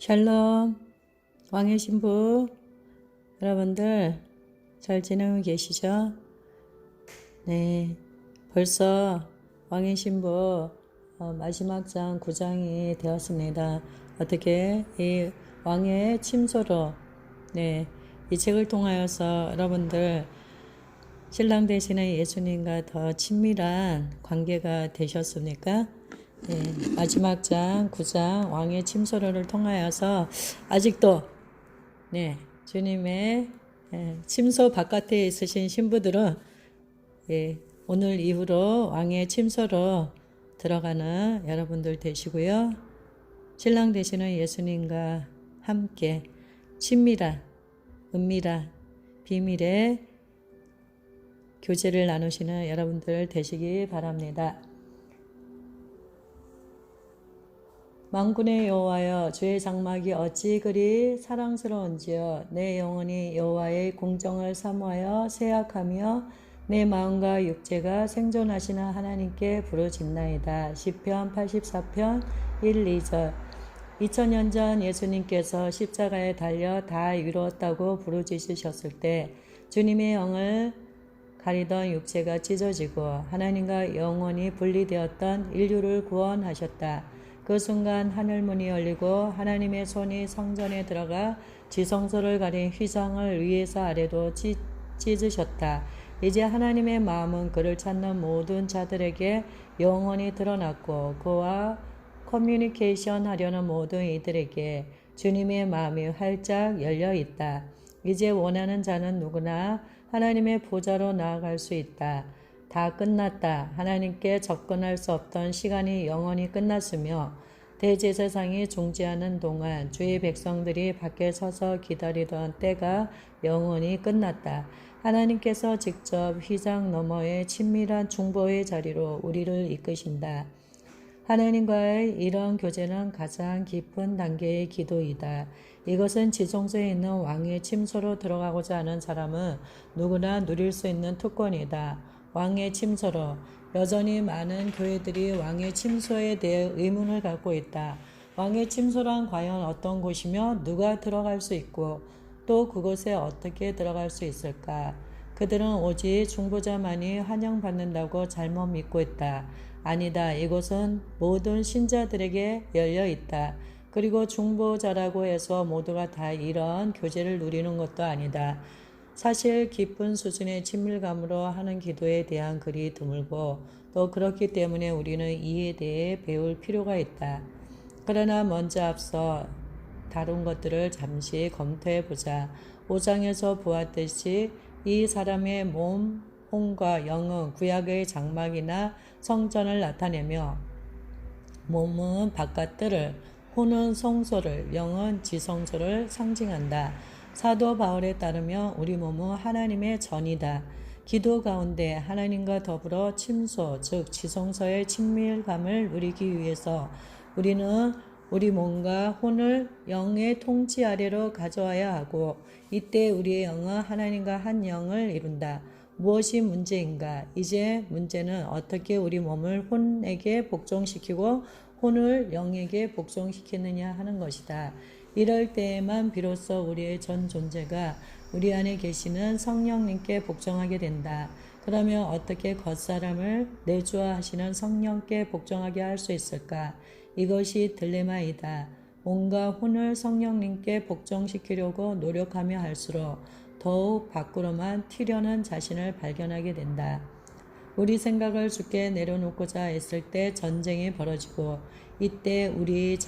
샬롬, 왕의 신부, 여러분들 잘 지내고 계시죠? 네, 벌써 왕의 신부 마지막 장 9장이 되었습니다. 어떻게 이 왕의 침소로 이 책을 통하여서 여러분들 신랑 되시는 예수님과 더 친밀한 관계가 되셨습니까? 마지막 장 9장 왕의 침소를 통하여서 아직도 주님의 침소 바깥에 있으신 신부들은 오늘 이후로 왕의 침소로 들어가는 여러분들 되시고요. 신랑 되시는 예수님과 함께 친밀한 은밀한 비밀의 교제를 나누시는 여러분들 되시기 바랍니다. 만군의 여호와여, 주의 장막이 어찌 그리 사랑스러운지요. 내 영혼이 여호와의 공정을 사모하여 세약하며 내 마음과 육체가 생존하시는 하나님께 부르짖나이다. 시편 84편 1, 2절. 2000년 전 예수님께서 십자가에 달려 다 이루었다고 부르짖으셨을 때 주님의 영을 가리던 육체가 찢어지고 하나님과 영혼이 분리되었던 인류를 구원하셨다. 그 순간 하늘문이 열리고 하나님의 손이 성전에 들어가 지성소를 가린 휘장을 위에서 아래로 찢으셨다. 이제 하나님의 마음은 그를 찾는 모든 자들에게 영원히 드러났고 그와 커뮤니케이션 하려는 모든 이들에게 주님의 마음이 활짝 열려 있다. 이제 원하는 자는 누구나 하나님의 보좌로 나아갈 수 있다. 다 끝났다. 하나님께 접근할 수 없던 시간이 영원히 끝났으며 대제사장이 중지하는 동안 주의 백성들이 밖에 서서 기다리던 때가 영원히 끝났다. 하나님께서 직접 휘장 너머의 친밀한 중보의 자리로 우리를 이끄신다. 하나님과의 이런 교제는 가장 깊은 단계의 기도이다. 이것은 지성소에 있는 왕의 침소로 들어가고자 하는 사람은 누구나 누릴 수 있는 특권이다. 왕의 침소로. 여전히 많은 교회들이 왕의 침소에 대해 의문을 갖고 있다. 왕의 침소란 과연 어떤 곳이며 누가 들어갈 수 있고 또 그곳에 어떻게 들어갈 수 있을까? 그들은 오직 중보자만이 환영받는다고 잘못 믿고 있다. 아니다. 이곳은 모든 신자들에게 열려 있다. 그리고 중보자라고 해서 모두가 다 이런 교제를 누리는 것도 아니다. 사실 깊은 수준의 친밀감으로 하는 기도에 대한 글이 드물고 또 그렇기 때문에 우리는 이에 대해 배울 필요가 있다. 그러나 먼저 앞서 다룬 것들을 잠시 검토해 보자. 5장에서 보았듯이 이 사람의 몸, 혼과 영은 구약의 장막이나 성전을 나타내며 몸은 바깥들을, 혼은 성소를, 영은 지성소를 상징한다. 사도 바울에 따르면 우리 몸은 하나님의 전이다. 기도 가운데 하나님과 더불어 침소, 즉 지성소의 친밀감을 누리기 위해서 우리는 우리 몸과 혼을 영의 통치 아래로 가져와야 하고 이때 우리의 영은 하나님과 한 영을 이룬다. 무엇이 문제인가? 이제 문제는 어떻게 우리 몸을 혼에게 복종시키고 혼을 영에게 복종시키느냐 하는 것이다. 이럴 때에만 비로소 우리의 전 존재가 우리 안에 계시는 성령님께 복종하게 된다. 그러면 어떻게 겉사람을 내주하시는 성령께 복종하게 할 수 있을까? 이것이 딜레마이다. 몸과 혼을 성령님께 복종시키려고 노력하며 할수록 더욱 밖으로만 튀려는 자신을 발견하게 된다. 우리 생각을 주께 내려놓고자 했을 때 전쟁이 벌어지고 이때 우리의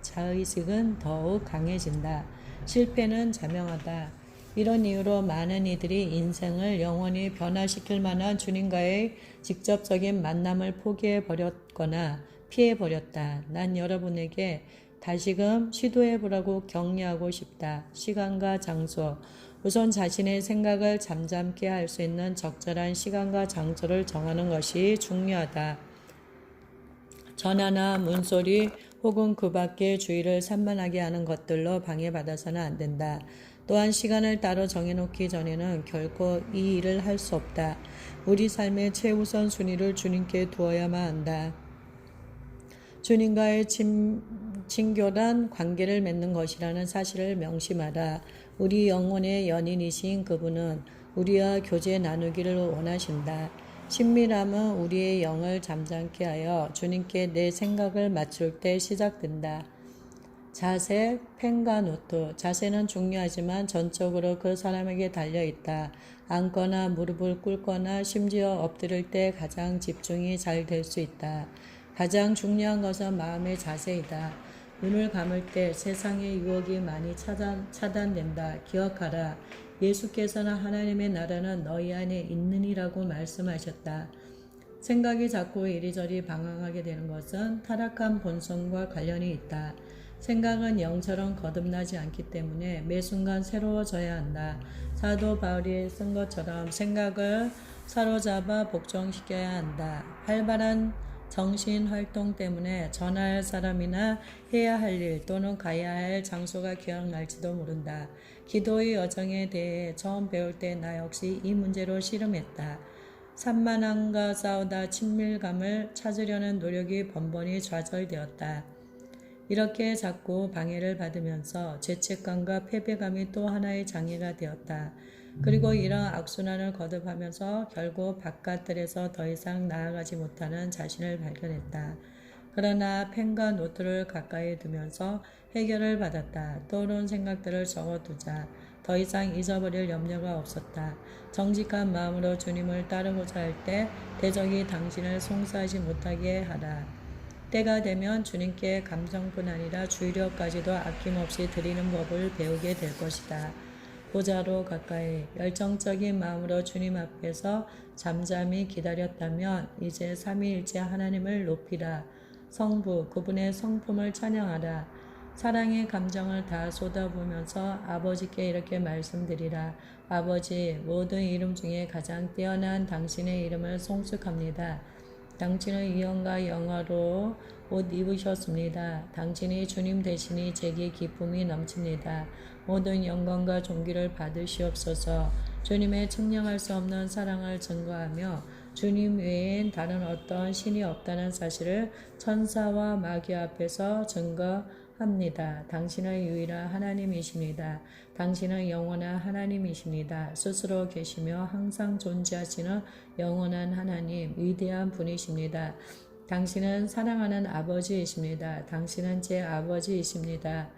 자의식은 더욱 강해진다. 실패는 자명하다. 이런 이유로 많은 이들이 인생을 영원히 변화시킬 만한 주님과의 직접적인 만남을 포기해버렸거나 피해버렸다. 난 여러분에게 다시금 시도해보라고 격려하고 싶다. 시간과 장소. 우선 자신의 생각을 잠잠케 할 수 있는 적절한 시간과 장소를 정하는 것이 중요하다. 전화나 문소리 혹은 그 밖의 주의를 산만하게 하는 것들로 방해받아서는 안 된다. 또한 시간을 따로 정해놓기 전에는 결코 이 일을 할 수 없다. 우리 삶의 최우선 순위를 주님께 두어야만 한다. 주님과의 친교란 관계를 맺는 것이라는 사실을 명심하라. 우리 영혼의 연인이신 그분은 우리와 교제 나누기를 원하신다. 친밀함은 우리의 영을 잠잠케 하여 주님께 내 생각을 맞출 때 시작된다. 자세, 펜과 노트. 자세는 중요하지만 전적으로 그 사람에게 달려있다. 앉거나 무릎을 꿇거나 심지어 엎드릴 때 가장 집중이 잘 될 수 있다. 가장 중요한 것은 마음의 자세이다. 눈을 감을 때 세상의 유혹이 많이 차단된다. 기억하라. 예수께서는 하나님의 나라는 너희 안에 있느니라고 말씀하셨다. 생각이 자꾸 이리저리 방황하게 되는 것은 타락한 본성과 관련이 있다. 생각은 영처럼 거듭나지 않기 때문에 매 순간 새로워져야 한다. 사도 바울이 쓴 것처럼 생각을 사로잡아 복종시켜야 한다. 활발한 정신 활동 때문에 전화할 사람이나 해야 할 일 또는 가야 할 장소가 기억날지도 모른다. 기도의 여정에 대해 처음 배울 때 나 역시 이 문제로 씨름했다. 산만함과 싸우다 친밀감을 찾으려는 노력이 번번이 좌절되었다. 이렇게 자꾸 방해를 받으면서 죄책감과 패배감이 또 하나의 장애가 되었다. 그리고 이런 악순환을 거듭하면서 결국 바깥들에서 더 이상 나아가지 못하는 자신을 발견했다. 그러나 펜과 노트를 가까이 두면서 해결을 받았다. 떠오른 생각들을 적어두자. 더 이상 잊어버릴 염려가 없었다. 정직한 마음으로 주님을 따르고자 할 때 대적이 당신을 송사하지 못하게 하라. 때가 되면 주님께 감정뿐 아니라 주의력까지도 아낌없이 드리는 법을 배우게 될 것이다. 보좌로 가까이 열정적인 마음으로 주님 앞에서 잠잠히 기다렸다면 이제 삼위일체 하나님을 높이라. 성부, 그분의 성품을 찬양하라. 사랑의 감정을 다 쏟아부으면서 아버지께 이렇게 말씀드리라. 아버지, 모든 이름 중에 가장 뛰어난 당신의 이름을 송축합니다. 당신은 위엄과 영화로 옷 입으셨습니다. 당신이 주님 되시니 제게 기쁨이 넘칩니다. 모든 영광과 존귀를 받으시옵소서. 주님의 측량할 수 없는 사랑을 증거하며 주님 외엔 다른 어떤 신이 없다는 사실을 천사와 마귀 앞에서 증거합니다. 당신은 유일한 하나님이십니다. 당신은 영원한 하나님이십니다. 스스로 계시며 항상 존재하시는 영원한 하나님, 위대한 분이십니다. 당신은 사랑하는 아버지이십니다. 당신은 제 아버지이십니다.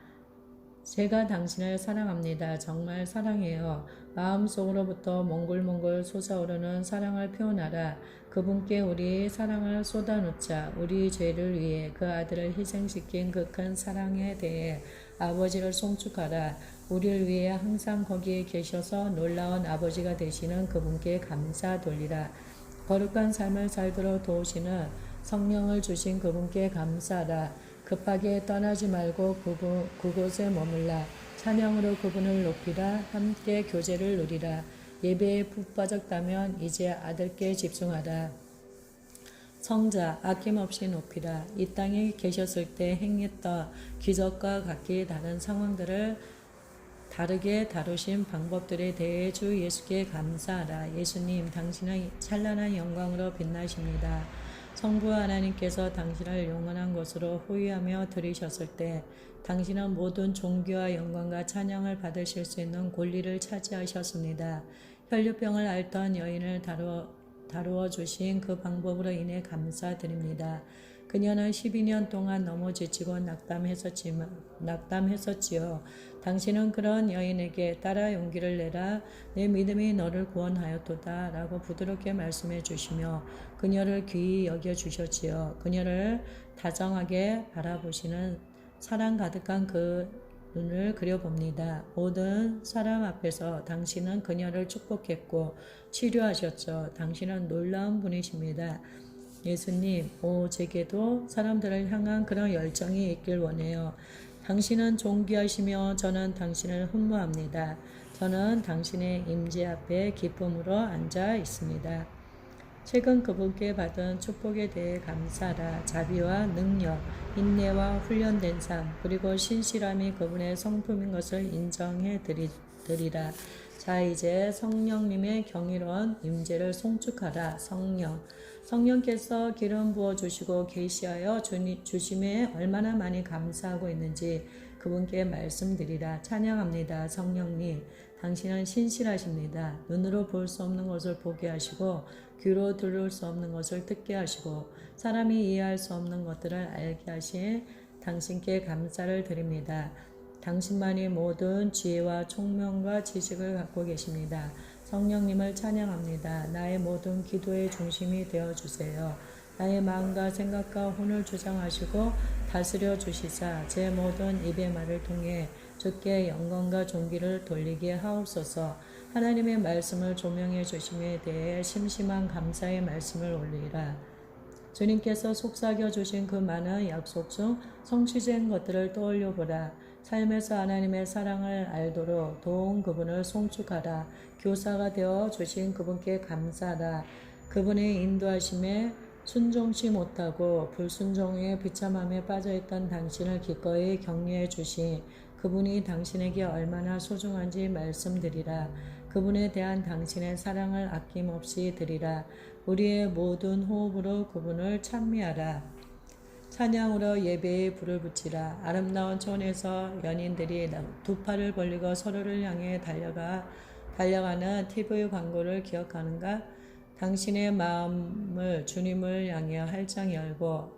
제가 당신을 사랑합니다. 정말 사랑해요. 마음속으로부터 몽글몽글 솟아오르는 사랑을 표현하라. 그분께 우리 사랑을 쏟아놓자. 우리 죄를 위해 그 아들을 희생시킨 그 큰 사랑에 대해 아버지를 송축하라. 우리를 위해 항상 거기에 계셔서 놀라운 아버지가 되시는 그분께 감사 돌리라. 거룩한 삶을 살도록 도우시는 성령을 주신 그분께 감사하라. 급하게 떠나지 말고 그곳에 머물라. 찬양으로 그분을 높이라. 함께 교제를 누리라. 예배에 푹 빠졌다면 이제 아들께 집중하라. 성자 아낌없이 높이라. 이 땅에 계셨을 때 행했던 기적과 각기 다른 상황들을 다르게 다루신 방법들에 대해 주 예수께 감사하라. 예수님, 당신은 찬란한 영광으로 빛나십니다. 성부 하나님께서 당신을 영원한 것으로 호위하며 들이셨을 때 당신은 모든 존귀와 영광과 찬양을 받으실 수 있는 권리를 차지하셨습니다. 혈류병을 앓던 여인을 다루어 주신 그 방법으로 인해 감사드립니다. 그녀는 12년 동안 너무 지치고 낙담했었지요. 당신은 그런 여인에게 따라 용기를 내라. 내 믿음이 너를 구원하였도다 라고 부드럽게 말씀해 주시며 그녀를 귀히 여겨 주셨지요. 그녀를 다정하게 바라보시는 사랑 가득한 그 눈을 그려봅니다. 모든 사람 앞에서 당신은 그녀를 축복했고 치료하셨죠. 당신은 놀라운 분이십니다. 예수님, 제게도 사람들을 향한 그런 열정이 있길 원해요. 당신은 존귀하시며 저는 당신을 흠모합니다. 저는 당신의 임재 앞에 기쁨으로 앉아 있습니다. 최근 그분께 받은 축복에 대해 감사하라. 자비와 능력, 인내와 훈련된 삶, 그리고 신실함이 그분의 성품인 것을 인정해 드리라. 자, 이제 성령님의 경이로운 임재를 송축하라. 성령께서 기름 부어주시고 계시하여 주심에 얼마나 많이 감사하고 있는지 그분께 말씀드리라. 찬양합니다. 성령님, 당신은 신실하십니다. 눈으로 볼 수 없는 것을 보게 하시고 귀로 들을 수 없는 것을 듣게 하시고 사람이 이해할 수 없는 것들을 알게 하신 당신께 감사를 드립니다. 당신만이 모든 지혜와 총명과 지식을 갖고 계십니다. 성령님을 찬양합니다. 나의 모든 기도의 중심이 되어주세요. 나의 마음과 생각과 혼을 주장하시고 다스려 주시사 제 모든 입의 말을 통해 주께 영광과 존귀를 돌리게 하옵소서. 하나님의 말씀을 조명해 주심에 대해 심심한 감사의 말씀을 올리라. 주님께서 속삭여 주신 그 많은 약속 중 성취된 것들을 떠올려 보라. 삶에서 하나님의 사랑을 알도록 도운 그분을 송축하라. 교사가 되어 주신 그분께 감사하라. 그분의 인도하심에 순종치 못하고 불순종의 비참함에 빠져있던 당신을 기꺼이 격려해 주신 그분이 당신에게 얼마나 소중한지 말씀드리라. 그분에 대한 당신의 사랑을 아낌없이 드리라. 우리의 모든 호흡으로 그분을 찬미하라. 찬양으로 예배에 불을 붙이라. 아름다운 촌에서 연인들이 두 팔을 벌리고 서로를 향해 달려가는 TV 광고를 기억하는가? 당신의 마음을 주님을 향해 활짝 열고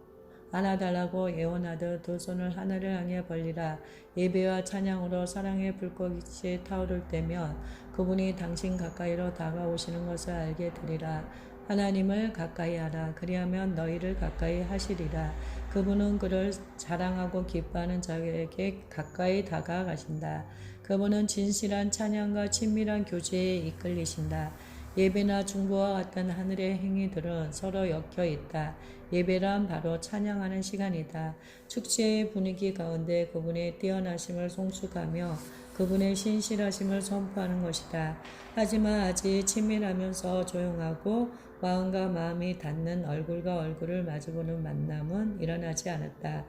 안아달라고 예언하듯 두 손을 하늘을 향해 벌리라. 예배와 찬양으로 사랑의 불꽃이 타오를 때면 그분이 당신 가까이로 다가오시는 것을 알게 되리라. 하나님을 가까이 하라. 그리하면 너희를 가까이 하시리라. 그분은 그를 자랑하고 기뻐하는 자에게 가까이 다가가신다. 그분은 진실한 찬양과 친밀한 교제에 이끌리신다. 예배나 중보와 같은 하늘의 행위들은 서로 엮여 있다. 예배란 바로 찬양하는 시간이다. 축제의 분위기 가운데 그분의 뛰어나심을 송축하며 그분의 신실하심을 선포하는 것이다. 하지만 아직 친밀하면서 조용하고 마음과 마음이 닿는 얼굴과 얼굴을 마주보는 만남은 일어나지 않았다.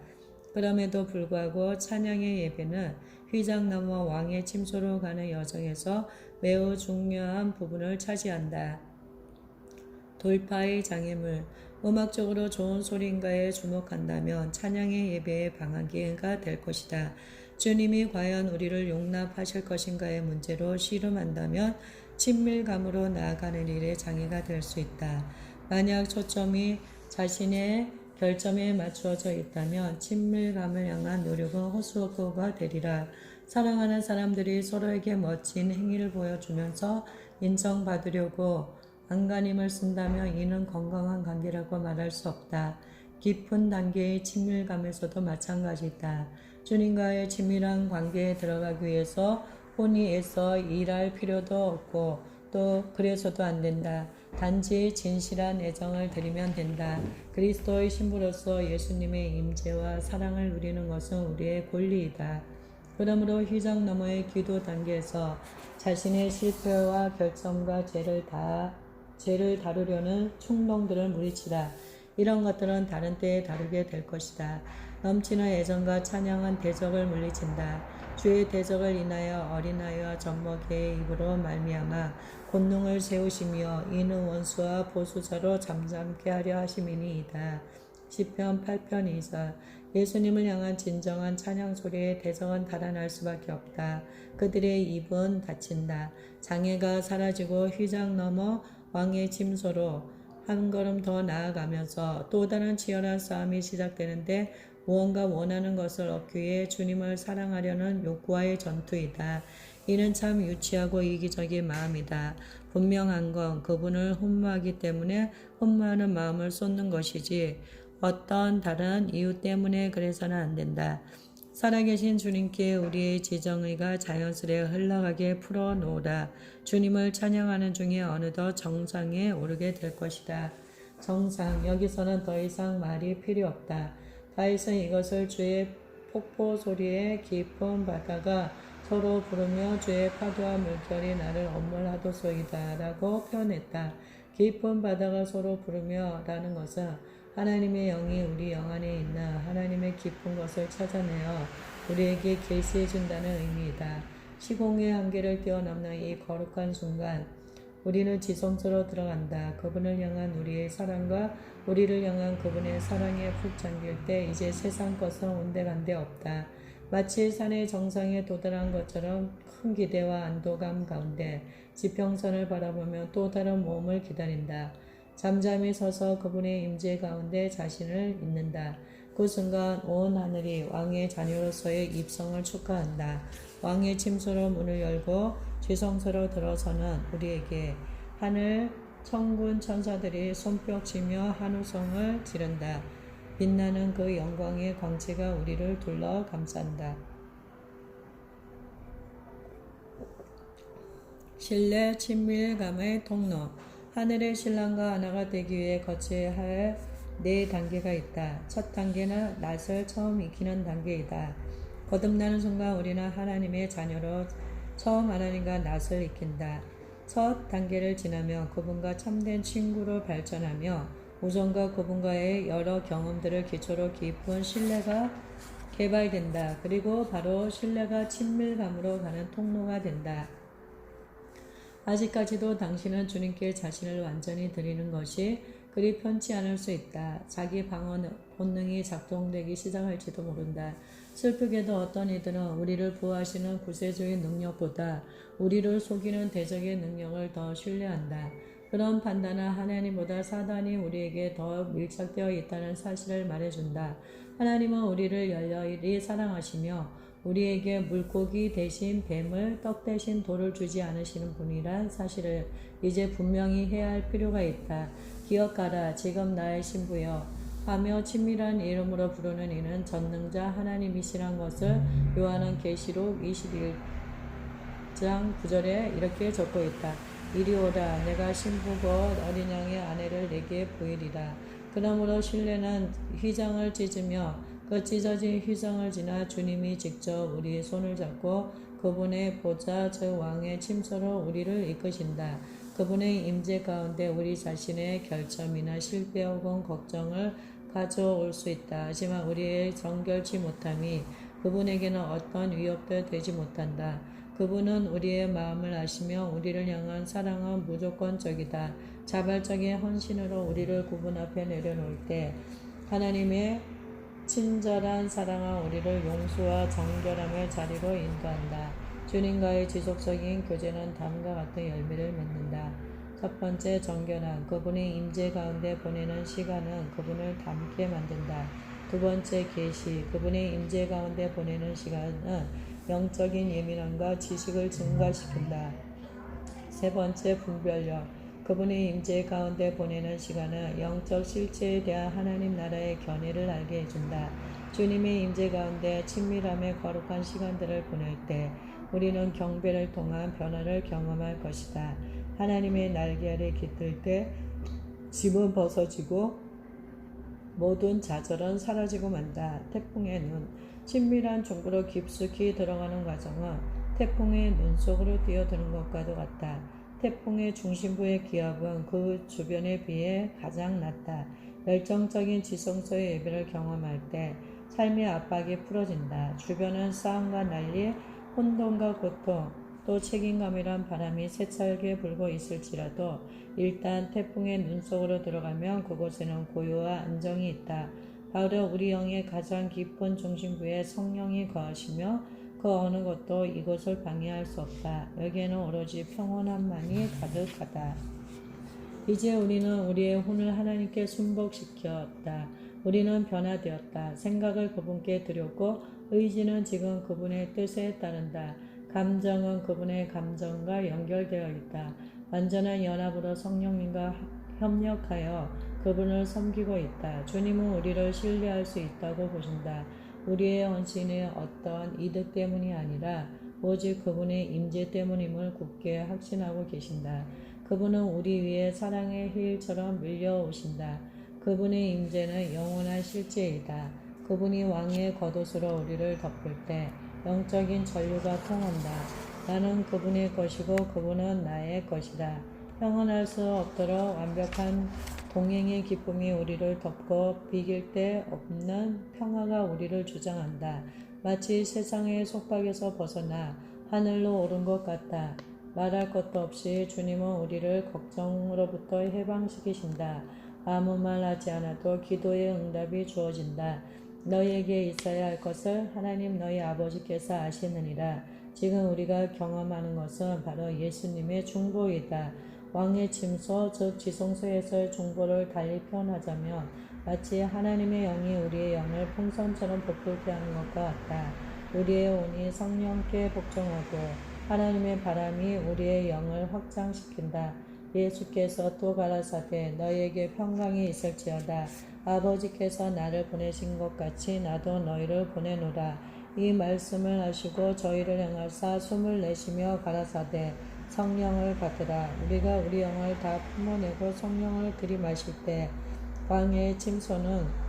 그럼에도 불구하고 찬양의 예배는 휘장 넘어 왕의 침소로 가는 여정에서 매우 중요한 부분을 차지한다. 돌파의 장애물, 음악적으로 좋은 소리인가에 주목한다면 찬양의 예배의 방황기가 될 것이다. 주님이 과연 우리를 용납하실 것인가의 문제로 씨름한다면 친밀감으로 나아가는 일에 장애가 될 수 있다. 만약 초점이 자신의 결점에 맞추어져 있다면 친밀감을 향한 노력은 헛수고가 되리라. 사랑하는 사람들이 서로에게 멋진 행위를 보여주면서 인정받으려고 안간힘을 쓴다면 이는 건강한 관계라고 말할 수 없다. 깊은 단계의 친밀감에서도 마찬가지다. 주님과의 친밀한 관계에 들어가기 위해서 혼이 애써 일할 필요도 없고 또 그래서도 안 된다. 단지 진실한 애정을 드리면 된다. 그리스도의 신부로서 예수님의 임재와 사랑을 누리는 것은 우리의 권리이다. 그러므로 휘장 너머의 기도 단계에서 자신의 실패와 결점과 죄를 다루려는 충동들을 물리치라. 이런 것들은 다른 때에 다루게 될 것이다. 넘치는 애정과 찬양은 대적을 물리친다. 주의 대적을 인하여 어린아이와 젖먹이의 입으로 말미암아 권능을 세우시며 이는 원수와 보수자로 잠잠케 하려 하심이니이다. 시편 8편 2절. 예수님을 향한 진정한 찬양 소리에 대적은 달아날 수밖에 없다. 그들의 입은 닫힌다. 장애가 사라지고 휘장 넘어 왕의 침소로 한 걸음 더 나아가면서 또 다른 치열한 싸움이 시작되는데 무언가 원하는 것을 얻기 위해 주님을 사랑하려는 욕구와의 전투이다. 이는 참 유치하고 이기적인 마음이다. 분명한 건 그분을 흠모하기 때문에 흠모하는 마음을 쏟는 것이지 어떤 다른 이유 때문에 그래서는 안 된다. 살아계신 주님께 우리의 지정의가 자연스레 흘러가게 풀어놓으라. 주님을 찬양하는 중에 어느덧 정상에 오르게 될 것이다. 정상, 여기서는 더 이상 말이 필요 없다. 다윗은 이것을 주의 폭포 소리에 깊은 바다가 서로 부르며 주의 파도와 물결이 나를 엄물하도소이다 라고 표현했다. 깊은 바다가 서로 부르며 라는 것은 하나님의 영이 우리 영 안에 있는 하나님의 깊은 것을 찾아내어 우리에게 계시해 준다는 의미이다. 시공의 한계를 뛰어넘는 이 거룩한 순간 우리는 지성소로 들어간다. 그분을 향한 우리의 사랑과 우리를 향한 그분의 사랑에 푹 잠길 때 이제 세상 것은 온데간데 없다. 마치 산의 정상에 도달한 것처럼 큰 기대와 안도감 가운데 지평선을 바라보며 또 다른 모험을 기다린다. 잠잠히 서서 그분의 임재 가운데 자신을 잊는다. 그 순간 온 하늘이 왕의 자녀로서의 입성을 축하한다. 왕의 침소로 문을 열고 지성소로 들어서는 우리에게 하늘 천군 천사들이 손뼉치며 한우성을 지른다. 빛나는 그 영광의 광채가 우리를 둘러 감싼다. 신뢰 친밀감의 통로. 하늘의 신랑과 하나가 되기 위해 거쳐야 할 4단계가 있다. 첫 단계는 낯을 처음 익히는 단계이다. 거듭나는 순간 우리는 하나님의 자녀로 처음 하나님과 낯을 익힌다. 첫 단계를 지나며 그분과 참된 친구로 발전하며 우정과 그분과의 여러 경험들을 기초로 깊은 신뢰가 개발된다. 그리고 바로 신뢰가 친밀감으로 가는 통로가 된다. 아직까지도 당신은 주님께 자신을 완전히 드리는 것이 그리 편치 않을 수 있다. 자기 방어 본능이 작동되기 시작할지도 모른다. 슬프게도 어떤 이들은 우리를 보호하시는 구세주의 능력보다 우리를 속이는 대적의 능력을 더 신뢰한다. 그런 판단은 하나님보다 사단이 우리에게 더 밀착되어 있다는 사실을 말해준다. 하나님은 우리를 열렬히 사랑하시며 우리에게 물고기 대신 뱀을, 떡 대신 돌을 주지 않으시는 분이란 사실을 이제 분명히 해야 할 필요가 있다. 기억하라. 지금 나의 신부여 하며 친밀한 이름으로 부르는 이는 전능자 하나님이시란 것을 요한은 계시록 21장 9절에 이렇게 적고 있다. 이리 오라. 내가 신부고 어린 양의 아내를 내게 보이리라. 그러므로 신뢰는 휘장을 찢으며 그 찢어진 휘장을 지나 주님이 직접 우리의 손을 잡고 그분의 보좌 즉 왕의 침소로 우리를 이끄신다. 그분의 임재 가운데 우리 자신의 결점이나 실패 혹은 걱정을 가져올 수 있다. 하지만 우리의 정결치 못함이 그분에게는 어떤 위협도 되지 못한다. 그분은 우리의 마음을 아시며 우리를 향한 사랑은 무조건적이다. 자발적인 헌신으로 우리를 그분 앞에 내려놓을 때 하나님의 친절한 사랑은 우리를 용서와 정결함의 자리로 인도한다. 주님과의 지속적인 교제는 다음과 같은 열매를 맺는다. 첫 번째, 정결함. 그분의 임재 가운데 보내는 시간은 그분을 닮게 만든다. 두 번째, 계시. 그분의 임재 가운데 보내는 시간은 영적인 예민함과 지식을 증가시킨다. 세 번째, 분별력. 그분의 임재 가운데 보내는 시간은 영적 실체에 대한 하나님 나라의 견해를 알게 해준다. 주님의 임재 가운데 친밀함의 거룩한 시간들을 보낼 때 우리는 경배를 통한 변화를 경험할 것이다. 하나님의 날개 아래 깃들 때 짐은 벗어지고 모든 좌절은 사라지고 만다. 태풍의 눈. 친밀한 중부로 깊숙이 들어가는 과정은 태풍의 눈 속으로 뛰어드는 것과도 같다. 태풍의 중심부의 기압은 그 주변에 비해 가장 낮다. 열정적인 지성소의 예배를 경험할 때 삶의 압박이 풀어진다. 주변은 싸움과 난리, 혼돈과 고통, 또 책임감이란 바람이 세차게 불고 있을지라도 일단 태풍의 눈 속으로 들어가면 그곳에는 고요와 안정이 있다. 바로 우리 영의 가장 깊은 중심부에 성령이 거하시며 그 어느 것도 이곳을 방해할 수 없다. 여기에는 오로지 평온함만이 가득하다. 이제 우리는 우리의 혼을 하나님께 순복시켰다. 우리는 변화되었다. 생각을 그분께 드렸고 의지는 지금 그분의 뜻에 따른다. 감정은 그분의 감정과 연결되어 있다. 완전한 연합으로 성령님과 협력하여 그분을 섬기고 있다. 주님은 우리를 신뢰할 수 있다고 보신다. 우리의 헌신이 어떤 이득 때문이 아니라 오직 그분의 임재 때문임을 굳게 확신하고 계신다. 그분은 우리 위에 사랑의 힐처럼 밀려오신다. 그분의 임재는 영원한 실제이다. 그분이 왕의 겉옷으로 우리를 덮을 때 영적인 전류가 통한다. 나는 그분의 것이고 그분은 나의 것이다. 형언할 수 없도록 완벽한 동행의 기쁨이 우리를 덮고 비길 데 없는 평화가 우리를 주장한다. 마치 세상의 속박에서 벗어나 하늘로 오른 것 같다. 말할 것도 없이 주님은 우리를 걱정으로부터 해방시키신다. 아무 말 하지 않아도 기도의 응답이 주어진다. 너희에게 있어야 할 것을 하나님 너희 아버지께서 아시느니라. 지금 우리가 경험하는 것은 바로 예수님의 중보이다. 왕의 침소 즉 지성소에서의 중보를 달리 표현하자면 마치 하나님의 영이 우리의 영을 풍선처럼 부풀게 하는 것과 같다. 우리의 온이 성령께 복종하고 하나님의 바람이 우리의 영을 확장시킨다. 예수께서 또 가라사대 너희에게 평강이 있을지어다. 아버지께서 나를 보내신 것 같이 나도 너희를 보내노라. 이 말씀을 하시고 저희를 향하사 숨을 내쉬며 가라사대 성령을 받으라. 우리가 우리 영을 다 품어내고 성령을 들이마실 때 광야의 침소는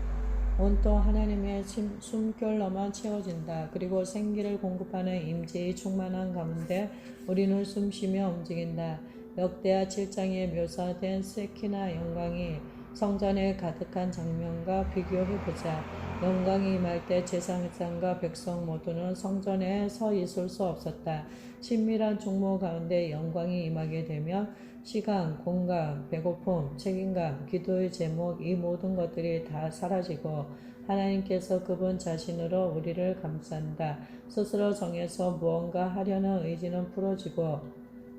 온통 하나님의 숨결로만 채워진다. 그리고 생기를 공급하는 임재의 충만한 가운데 우리는 숨쉬며 움직인다. 역대하 7장에 묘사된 세키나 영광이 성전에 가득한 장면과 비교해보자. 영광이 임할 때 제사장과 백성 모두는 성전에 서 있을 수 없었다. 친밀한 중모 가운데 영광이 임하게 되면 시간, 공간, 배고픔, 책임감, 기도의 제목 이 모든 것들이 다 사라지고 하나님께서 그분 자신으로 우리를 감싼다. 스스로 정해서 무언가 하려는 의지는 풀어지고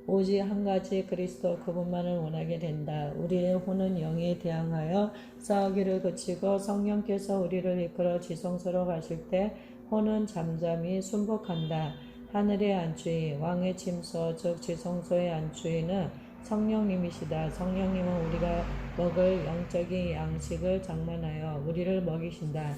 오직 한 가지 그리스도 그분만을 원하게 된다. 우리의 혼은 영에 대항하여 싸우기를 그치고 성령께서 우리를 이끌어 지성소로 가실 때 혼은 잠잠히 순복한다. 하늘의 안주인, 왕의 침소 즉 지성소의 안주인은 성령님이시다. 성령님은 우리가 먹을 영적인 양식을 장만하여 우리를 먹이신다.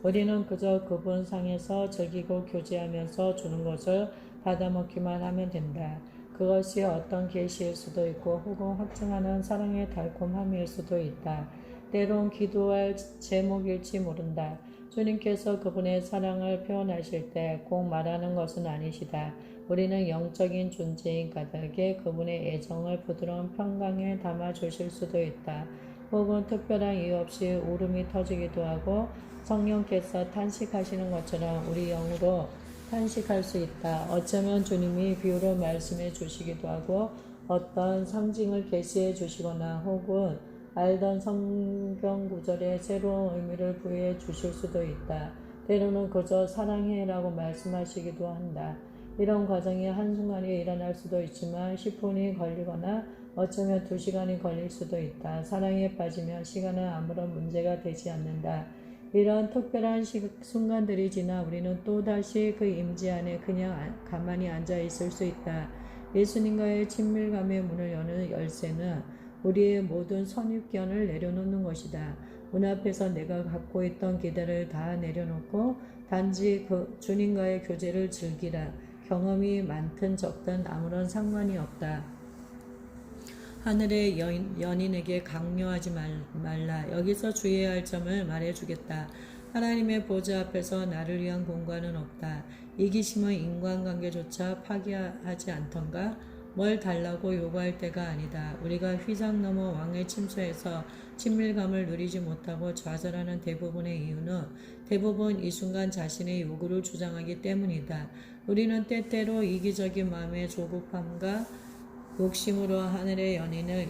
우리는 그저 그분 상에서 즐기고 교제하면서 주는 것을 받아먹기만 하면 된다. 그것이 어떤 계시일 수도 있고 혹은 확증하는 사랑의 달콤함일 수도 있다. 때론 기도할 제목일지 모른다. 주님께서 그분의 사랑을 표현하실 때 꼭 말하는 것은 아니시다. 우리는 영적인 존재인 까닭에 그분의 애정을 부드러운 평강에 담아 주실 수도 있다. 혹은 특별한 이유 없이 울음이 터지기도 하고 성령께서 탄식하시는 것처럼 우리 영으로 탄식할 수 있다. 어쩌면 주님이 비유로 말씀해 주시기도 하고 어떤 상징을 계시해 주시거나 혹은 알던 성경 구절에 새로운 의미를 부여해 주실 수도 있다. 때로는 그저 사랑해라고 말씀하시기도 한다. 이런 과정이 한순간에 일어날 수도 있지만 10분이 걸리거나 어쩌면 2시간이 걸릴 수도 있다. 사랑에 빠지면 시간은 아무런 문제가 되지 않는다. 이런 특별한 순간들이 지나 우리는 또다시 그 임재 안에 그냥 가만히 앉아 있을 수 있다. 예수님과의 친밀감의 문을 여는 열쇠는 우리의 모든 선입견을 내려놓는 것이다. 문 앞에서 내가 갖고 있던 기대를 다 내려놓고 단지 그 주님과의 교제를 즐기라. 경험이 많든 적든 아무런 상관이 없다. 하늘의 연인에게 강요하지 말라. 여기서 주의해야 할 점을 말해주겠다. 하나님의 보좌 앞에서 나를 위한 공간은 없다. 이기심은 인간관계조차 파괴하지 않던가? 뭘 달라고 요구할 때가 아니다. 우리가 휘장 넘어 왕의 침소에서 친밀감을 누리지 못하고 좌절하는 대부분의 이유는 대부분 이 순간 자신의 요구를 주장하기 때문이다. 우리는 때때로 이기적인 마음의 조급함과 욕심으로 하늘의 연인을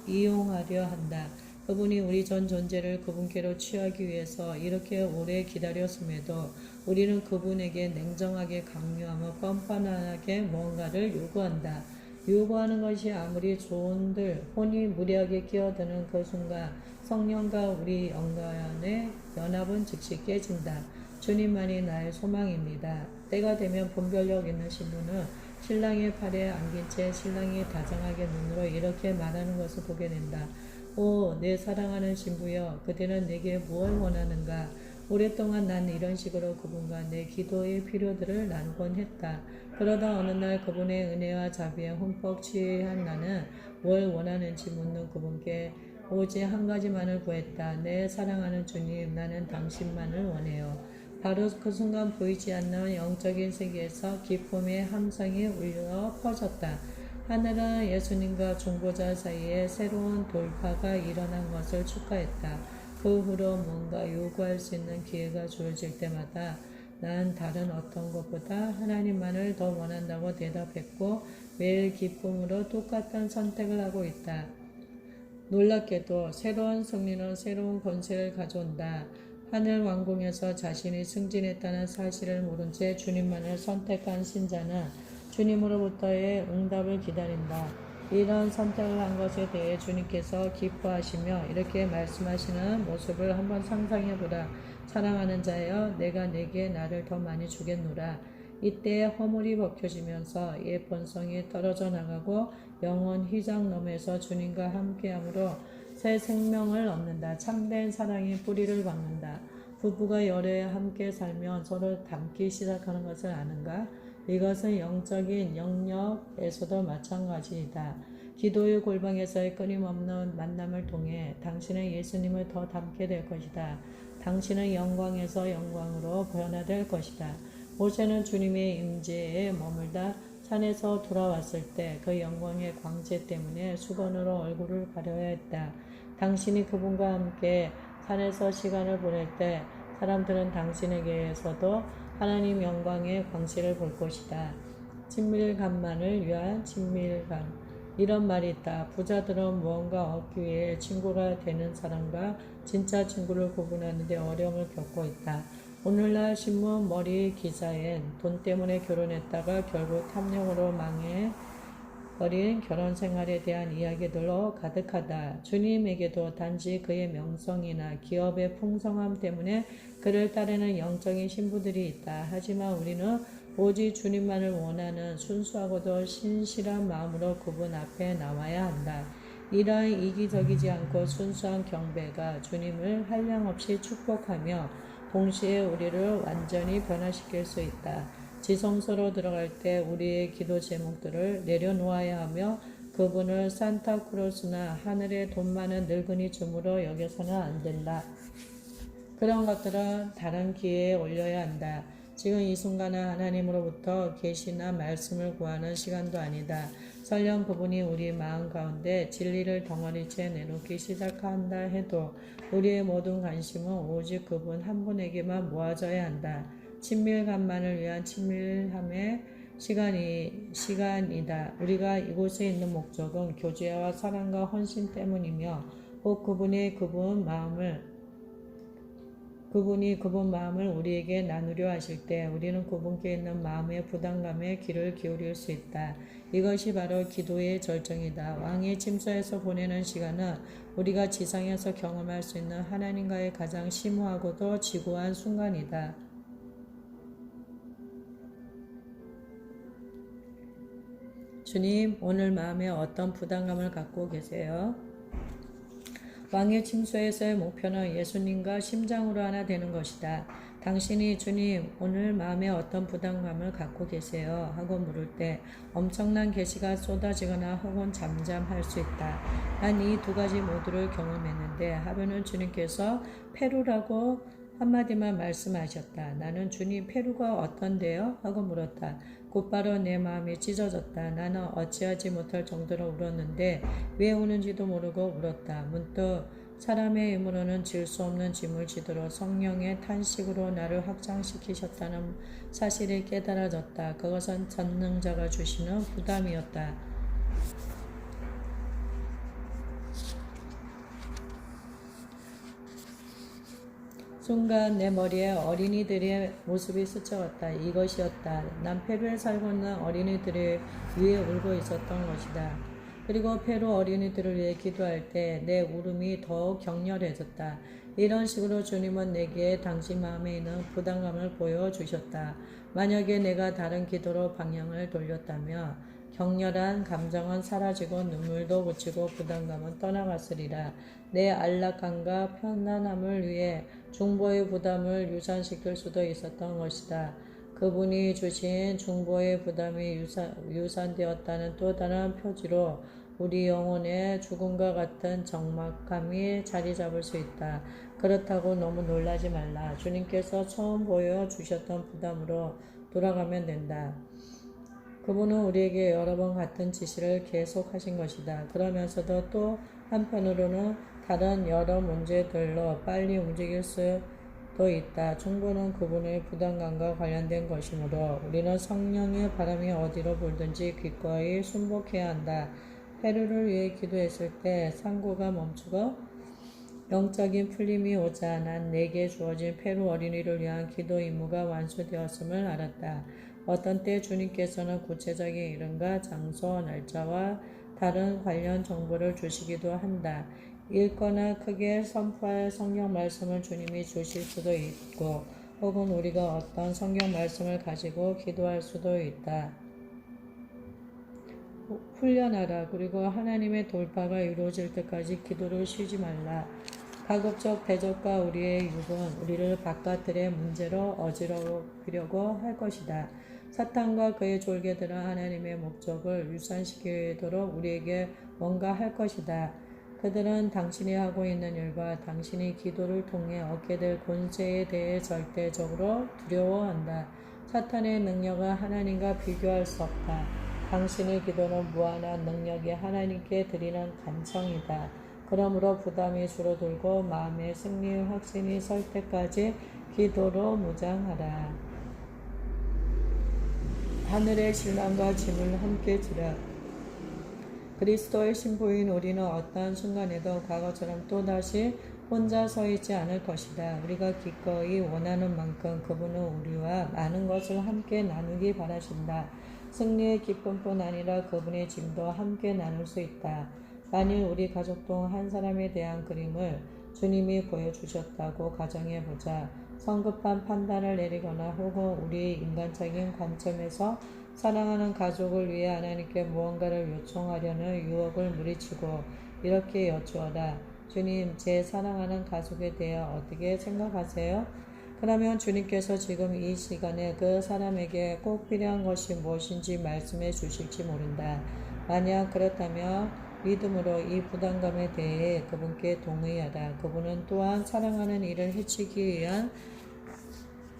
이용하려 한다. 그분이 우리 전 존재를 그분께로 취하기 위해서 이렇게 오래 기다렸음에도 우리는 그분에게 냉정하게 강요하며 뻔뻔하게 무언가를 요구한다. 요구하는 것이 아무리 좋은들 혼이 무리하게 끼어드는 그 순간 성령과 우리 영간의 연합은 즉시 깨진다. 주님만이 나의 소망입니다. 때가 되면 분별력 있는 신부는 신랑의 팔에 안긴 채 신랑이 다정하게 눈으로 이렇게 말하는 것을 보게 된다. 오, 내 사랑하는 신부여, 그대는 내게 무엇을 원하는가? 오랫동안 난 이런 식으로 그분과 내 기도의 필요들을 나누곤 했다. 그러다 어느 날 그분의 은혜와 자비에 흠뻑 취한 나는 뭘 원하는지 묻는 그분께 오직 한 가지만을 구했다. 내 사랑하는 주님, 나는 당신만을 원해요. 바로 그 순간 보이지 않는 영적인 세계에서 기쁨의 함성이 울려 퍼졌다. 하늘은 예수님과 중보자 사이에 새로운 돌파가 일어난 것을 축하했다. 그 후로 뭔가 요구할 수 있는 기회가 주어질 때마다 난 다른 어떤 것보다 하나님만을 더 원한다고 대답했고 매일 기쁨으로 똑같은 선택을 하고 있다. 놀랍게도 새로운 승리는 새로운 권세를 가져온다. 하늘 왕궁에서 자신이 승진했다는 사실을 모른 채 주님만을 선택한 신자는 주님으로부터의 응답을 기다린다. 이런 선택을 한 것에 대해 주님께서 기뻐하시며 이렇게 말씀하시는 모습을 한번 상상해보라. 사랑하는 자여, 내가 내게 나를 더 많이 주겠노라. 이때 허물이 벗겨지면서 옛 본성이 떨어져 나가고 영혼 휘장넘에서 주님과 함께함으로 새 생명을 얻는다. 참된 사랑이 뿌리를 박는다. 부부가 열애 함께 살면 서로 닮기 시작하는 것을 아는가? 이것은 영적인 영역에서도 마찬가지이다. 기도의 골방에서의 끊임없는 만남을 통해 당신은 예수님을 더 닮게 될 것이다. 당신은 영광에서 영광으로 변화될 것이다. 모세는 주님의 임재에 머물다 산에서 돌아왔을 때 그 영광의 광채 때문에 수건으로 얼굴을 가려야 했다. 당신이 그분과 함께 산에서 시간을 보낼 때 사람들은 당신에게서도 하나님 영광의 광채를 볼 것이다. 친밀감만을 위한 친밀감. 이런 말이 있다. 부자들은 무언가 얻기 위해 친구가 되는 사람과 진짜 친구를 구분하는 데 어려움을 겪고 있다. 오늘날 신문 머리 기사엔 돈 때문에 결혼했다가 결국 탐욕으로 망해버린 결혼 생활에 대한 이야기들로 가득하다. 주님에게도 단지 그의 명성이나 기업의 풍성함 때문에 그를 따르는 영적인 신부들이 있다. 하지만 우리는 오직 주님만을 원하는 순수하고도 신실한 마음으로 그분 앞에 나와야 한다. 이러한 이기적이지 않고 순수한 경배가 주님을 한량없이 축복하며 동시에 우리를 완전히 변화시킬 수 있다. 지성소로 들어갈 때 우리의 기도 제목들을 내려놓아야 하며 그분을 산타크로스나 하늘에 돈 많은 늙은이 줌으로 여겨서는 안 된다. 그런 것들은 다른 기회에 올려야 한다. 지금 이 순간은 하나님으로부터 계시나 말씀을 구하는 시간도 아니다. 설령 그분이 우리 마음 가운데 진리를 덩어리째 내놓기 시작한다 해도 우리의 모든 관심은 오직 그분 한 분에게만 모아져야 한다. 친밀감만을 위한 친밀함의 시간이다. 우리가 이곳에 있는 목적은 교제와 사랑과 헌신 때문이며 꼭 그분이 그분 마음을 우리에게 나누려 하실 때 우리는 그분께 있는 마음의 부담감에 귀를 기울일 수 있다. 이것이 바로 기도의 절정이다. 왕의 침소에서 보내는 시간은 우리가 지상에서 경험할 수 있는 하나님과의 가장 심오하고도 지고한 순간이다. 주님, 오늘 마음에 어떤 부담감을 갖고 계세요? 왕의 침소에서의 목표는 예수님과 심장으로 하나 되는 것이다. 당신이 주님, 오늘 마음에 어떤 부담감을 갖고 계세요? 하고 물을 때 엄청난 계시가 쏟아지거나 혹은 잠잠할 수 있다. 난 이 두 가지 모두를 경험했는데 하루는 주님께서 페루라고 한마디만 말씀하셨다. 나는 주님 페루가 어떤데요? 하고 물었다. 곧바로 내 마음이 찢어졌다. 나는 어찌하지 못할 정도로 울었는데 왜 우는지도 모르고 울었다. 문득 사람의 힘으로는 질 수 없는 짐을 지도록 성령의 탄식으로 나를 확장시키셨다는 사실이 깨달아졌다. 그것은 전능자가 주시는 부담이었다. 순간 내 머리에 어린이들의 모습이 스쳐갔다. 이것이었다. 난 페루에 살고 있는 어린이들을 위해 울고 있었던 것이다. 그리고 페루 어린이들을 위해 기도할 때 내 울음이 더욱 격렬해졌다. 이런 식으로 주님은 내게 당신 마음에 있는 부담감을 보여주셨다. 만약에 내가 다른 기도로 방향을 돌렸다면 격렬한 감정은 사라지고 눈물도 그치고 부담감은 떠나갔으리라. 내 안락함과 편안함을 위해 중보의 부담을 유산시킬 수도 있었던 것이다. 그분이 주신 중보의 부담이 유산되었다는 또 다른 표지로 우리 영혼의 죽음과 같은 적막함이 자리 잡을 수 있다. 그렇다고 너무 놀라지 말라. 주님께서 처음 보여주셨던 부담으로 돌아가면 된다. 그분은 우리에게 여러 번 같은 지시를 계속하신 것이다. 그러면서도 또 한편으로는 다른 여러 문제들로 빨리 움직일 수 있다. 중보는 그분의 부담감과 관련된 것이므로 우리는 성령의 바람이 어디로 불든지 기꺼이 순복해야 한다. 페루를 위해 기도했을 때 상고가 멈추고 영적인 풀림이 오자 난 내게 주어진 페루 어린이를 위한 기도 임무가 완수되었음을 알았다. 어떤 때 주님께서는 구체적인 이름과 장소, 날짜와 다른 관련 정보를 주시기도 한다. 읽거나 크게 선포할 성경 말씀을 주님이 주실 수도 있고 혹은 우리가 어떤 성경 말씀을 가지고 기도할 수도 있다. 훈련하라. 그리고 하나님의 돌파가 이루어질 때까지 기도를 쉬지 말라. 가급적 대적과 우리의 육은 우리를 바깥들의 문제로 어지럽히려고 할 것이다. 사탄과 그의 졸개들은 하나님의 목적을 유산시키도록 우리에게 뭔가 할 것이다. 그들은 당신이 하고 있는 일과 당신이 기도를 통해 얻게 될 권세에 대해 절대적으로 두려워한다. 사탄의 능력은 하나님과 비교할 수 없다. 당신의 기도는 무한한 능력이 하나님께 드리는 간청이다. 그러므로 부담이 줄어들고 마음의 승리의 확신이 설 때까지 기도로 무장하라. 하늘의 신랑과 짐을 함께 지라. 그리스도의 신부인 우리는 어떠한 순간에도 과거처럼 또다시 혼자 서 있지 않을 것이다. 우리가 기꺼이 원하는 만큼 그분은 우리와 많은 것을 함께 나누기 바라신다. 승리의 기쁨뿐 아니라 그분의 짐도 함께 나눌 수 있다. 만일 우리 가족 중 한 사람에 대한 그림을 주님이 보여주셨다고 가정해보자. 성급한 판단을 내리거나 혹은 우리 인간적인 관점에서 사랑하는 가족을 위해 하나님께 무언가를 요청하려는 유혹을 물리치고 이렇게 여쭈어라. 주님, 제 사랑하는 가족에 대해 어떻게 생각하세요? 그러면 주님께서 지금 이 시간에 그 사람에게 꼭 필요한 것이 무엇인지 말씀해 주실지 모른다. 만약 그렇다면 믿음으로 이 부담감에 대해 그분께 동의하라. 그분은 또한 사랑하는 이를 해치기 위한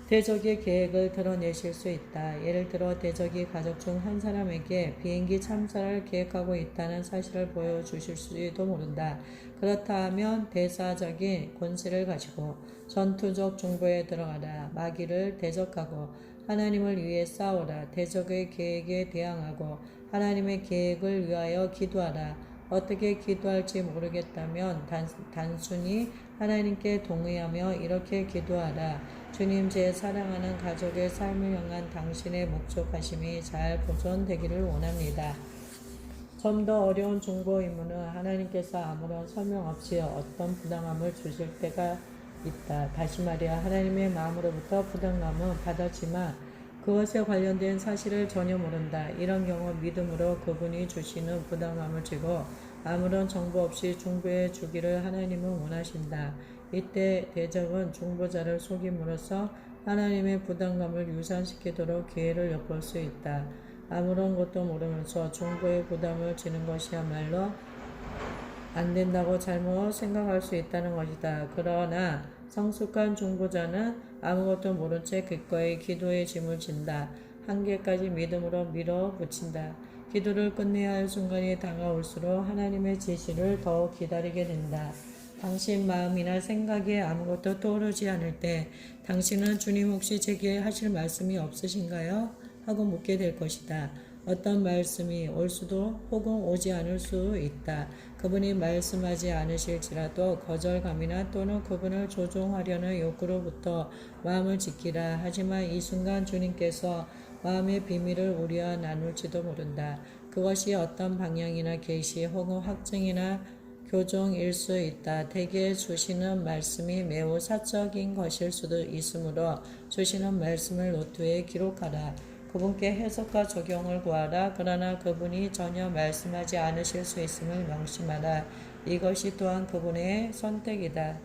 대적의 계획을 드러내실 수 있다. 예를 들어 대적이 가족 중 한 사람에게 비행기 참사를 계획하고 있다는 사실을 보여주실지도 모른다. 그렇다 하면 대사적인 권세를 가지고 전투적 중보에 들어가라. 마귀를 대적하고 하나님을 위해 싸우라. 대적의 계획에 대항하고 하나님의 계획을 위하여 기도하라. 어떻게 기도할지 모르겠다면 단순히 하나님께 동의하며 이렇게 기도하라. 주님, 제 사랑하는 가족의 삶을 향한 당신의 목적하심이 잘 보존되기를 원합니다. 좀 더 어려운 중보 임무는 하나님께서 아무런 설명 없이 어떤 부담감을 주실 때가 있다. 다시 말이야, 하나님의 마음으로부터 부담감은 받았지만 그것에 관련된 사실을 전혀 모른다. 이런 경우 믿음으로 그분이 주시는 부담감을 지고 아무런 정보 없이 중보해 주기를 하나님은 원하신다. 이때 대적은 중보자를 속임으로써 하나님의 부담감을 유산시키도록 기회를 엿볼 수 있다. 아무런 것도 모르면서 중보의 부담을 지는 것이야말로 안 된다고 잘못 생각할 수 있다는 것이다. 그러나 성숙한 중보자는 아무것도 모른 채 기꺼이 기도의 짐을 진다. 한계까지 믿음으로 밀어붙인다. 기도를 끝내야 할 순간이 다가올수록 하나님의 지시를 더욱 기다리게 된다. 당신 마음이나 생각에 아무것도 떠오르지 않을 때 당신은 주님 혹시 제게 하실 말씀이 없으신가요? 하고 묻게 될 것이다. 어떤 말씀이 올 수도 혹은 오지 않을 수 있다. 그분이 말씀하지 않으실지라도 거절감이나 또는 그분을 조종하려는 욕구로부터 마음을 지키라. 하지만 이 순간 주님께서 마음의 비밀을 우리와 나눌지도 모른다. 그것이 어떤 방향이나 계시 혹은 확증이나 교종일 수 있다. 대개 주시는 말씀이 매우 사적인 것일 수도 있으므로 주시는 말씀을 노트에 기록하라. 그분께 해석과 적용을 구하라. 그러나 그분이 전혀 말씀하지 않으실 수 있음을 명심하라. 이것이 또한 그분의 선택이다.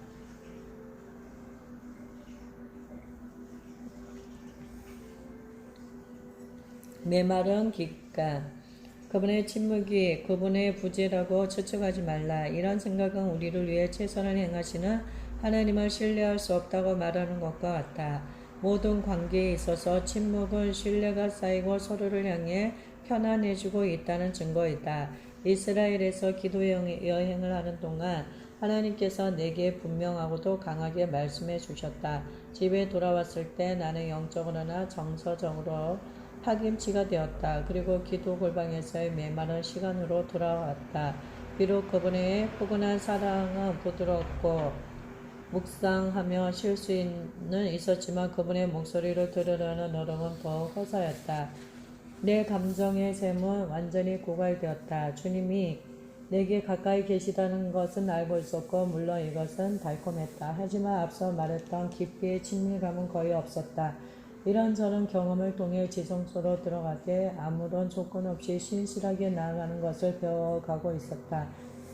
메마른 기간. 그분의 침묵이 그분의 부재라고 추측하지 말라. 이런 생각은 우리를 위해 최선을 행하시는 하나님을 신뢰할 수 없다고 말하는 것과 같다. 모든 관계에 있어서 침묵은 신뢰가 쌓이고 서로를 향해 편안해지고 있다는 증거이다. 이스라엘에서 기도 여행을 하는 동안 하나님께서 내게 분명하고도 강하게 말씀해 주셨다. 집에 돌아왔을 때 나는 영적으로나 정서적으로 파김치가 되었다. 그리고 기도 골방에서의 메마른 시간으로 돌아왔다. 비록 그분의 포근한 사랑은 부드럽고 묵상하며 쉴 수는 있었지만 그분의 목소리를 들으려는 노력은 더욱 허사였다. 내 감정의 샘은 완전히 고갈되었다. 주님이 내게 가까이 계시다는 것은 알고 있었고 물론 이것은 달콤했다. 하지만 앞서 말했던 깊이의 친밀감은 거의 없었다. 이런저런 경험을 통해 지성소로 들어가게 아무런 조건 없이 신실하게 나아가는 것을 배워가고 있었다.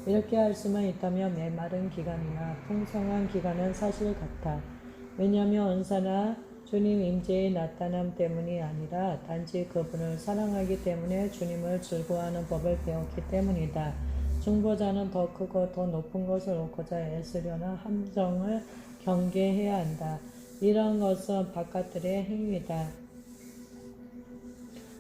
이렇게 할 수만 있다면 메마른 기간이나 풍성한 기간은 사실 같아. 왜냐하면 은사나 주님 임재의 나타남 때문이 아니라 단지 그분을 사랑하기 때문에 주님을 즐거워하는 법을 배웠기 때문이다. 중보자는 더 크고 더 높은 것을 얻고자 애쓰려는 함정을 경계해야 한다. 이런 것은 바깥들의 행위다.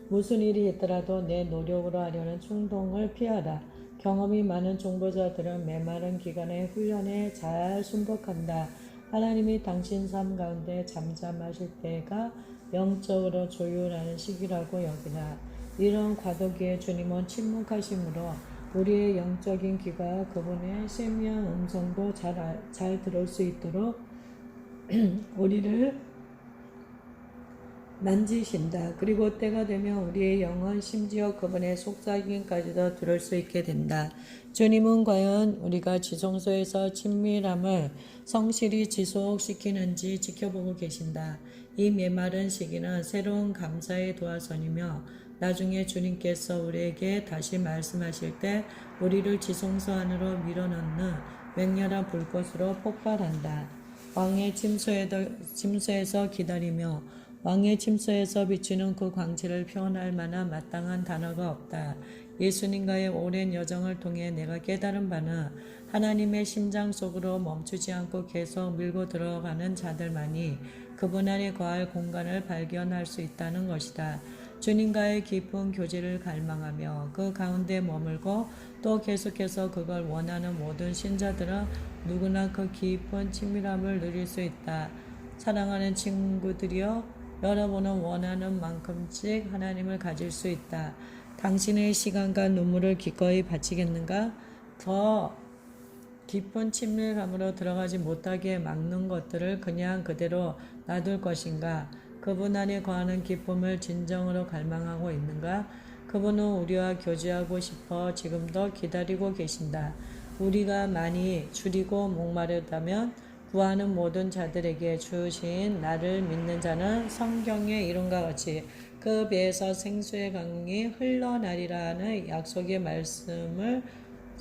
무슨 일이 있더라도 내 노력으로 하려는 충동을 피하라. 경험이 많은 중보자들은 메마른 기간의 훈련에 잘 순복한다. 하나님이 당신 삶 가운데 잠잠하실 때가 영적으로 조율하는 시기라고 여기라. 이런 과도기에 주님은 침묵하심으로 우리의 영적인 귀가 그분의 세미한 음성도 잘 들을 수 있도록 우리를 만지신다. 그리고 때가 되면 우리의 영은 심지어 그분의 속삭임까지도 들을 수 있게 된다. 주님은 과연 우리가 지성소에서 친밀함을 성실히 지속시키는지 지켜보고 계신다. 이 메마른 시기는 새로운 감사의 도화선이며 나중에 주님께서 우리에게 다시 말씀하실 때 우리를 지성소 안으로 밀어넣는 맹렬한 불꽃으로 폭발한다. 왕의 침소에서 기다리며 왕의 침소에서 비치는 그 광채를 표현할 만한 마땅한 단어가 없다. 예수님과의 오랜 여정을 통해 내가 깨달은 바는 하나님의 심장 속으로 멈추지 않고 계속 밀고 들어가는 자들만이 그분 안에 거할 공간을 발견할 수 있다는 것이다. 주님과의 깊은 교제를 갈망하며 그 가운데 머물고 또 계속해서 그걸 원하는 모든 신자들은 누구나 그 깊은 친밀함을 누릴 수 있다. 사랑하는 친구들이여, 여러분은 원하는 만큼씩 하나님을 가질 수 있다. 당신의 시간과 눈물을 기꺼이 바치겠는가? 더 깊은 친밀감으로 들어가지 못하게 막는 것들을 그냥 그대로 놔둘 것인가? 그분 안에 거하는 기쁨을 진정으로 갈망하고 있는가? 그분은 우리와 교제하고 싶어 지금도 기다리고 계신다. 우리가 많이 줄이고 목마르다면 구하는 모든 자들에게 주신 나를 믿는 자는 성경의 이름과 같이 그 배에서 생수의 강이 흘러나리라는 약속의 말씀을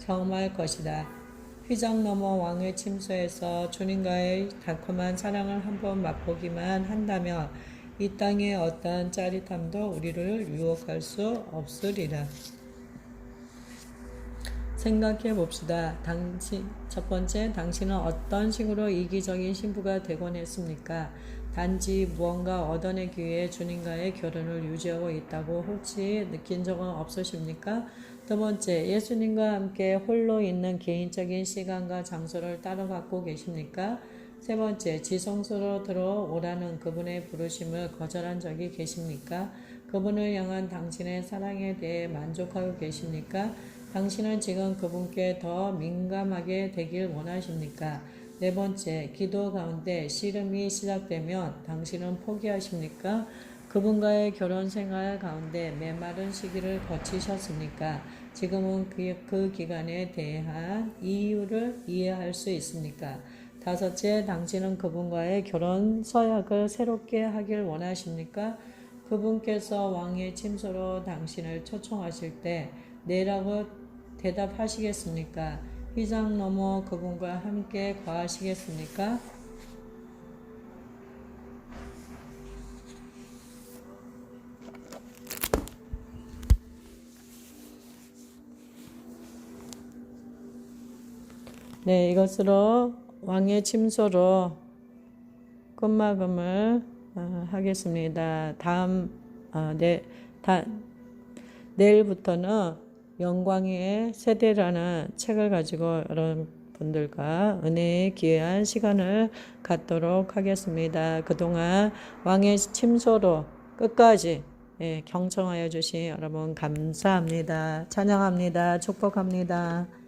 경험할 것이다. 휘장 넘어 왕의 침소에서 주님과의 달콤한 사랑을 한번 맛보기만 한다면 이 땅의 어떠한 짜릿함도 우리를 유혹할 수 없으리라. 생각해 봅시다. 첫 번째, 당신은 어떤 식으로 이기적인 신부가 되곤 했습니까? 단지 무언가 얻어내기 위해 주님과의 결혼을 유지하고 있다고 혹시 느낀 적은 없으십니까? 두 번째, 예수님과 함께 홀로 있는 개인적인 시간과 장소를 따로 갖고 계십니까? 세 번째, 지성소로 들어오라는 그분의 부르심을 거절한 적이 계십니까? 그분을 향한 당신의 사랑에 대해 만족하고 계십니까? 당신은 지금 그분께 더 민감하게 되길 원하십니까? 네 번째, 기도 가운데 씨름이 시작되면 당신은 포기하십니까? 그분과의 결혼 생활 가운데 메마른 시기를 거치셨습니까? 지금은 그 기간에 대한 이유를 이해할 수 있습니까? 다섯째, 당신은 그분과의 결혼 서약을 새롭게 하길 원하십니까? 그분께서 왕의 침소로 당신을 초청하실 때 네라고 대답하시겠습니까? 휘장 넘어 그분과 함께 거하시겠습니까? 네, 이것으로 왕의 침소로 끝마감을 하겠습니다. 내일부터는 영광의 세대라는 책을 가지고 분들과 은혜의 귀한 시간을 갖도록 하겠습니다. 그동안 왕의 침소로 끝까지 경청하여 주신 여러분 감사합니다. 찬양합니다. 축복합니다.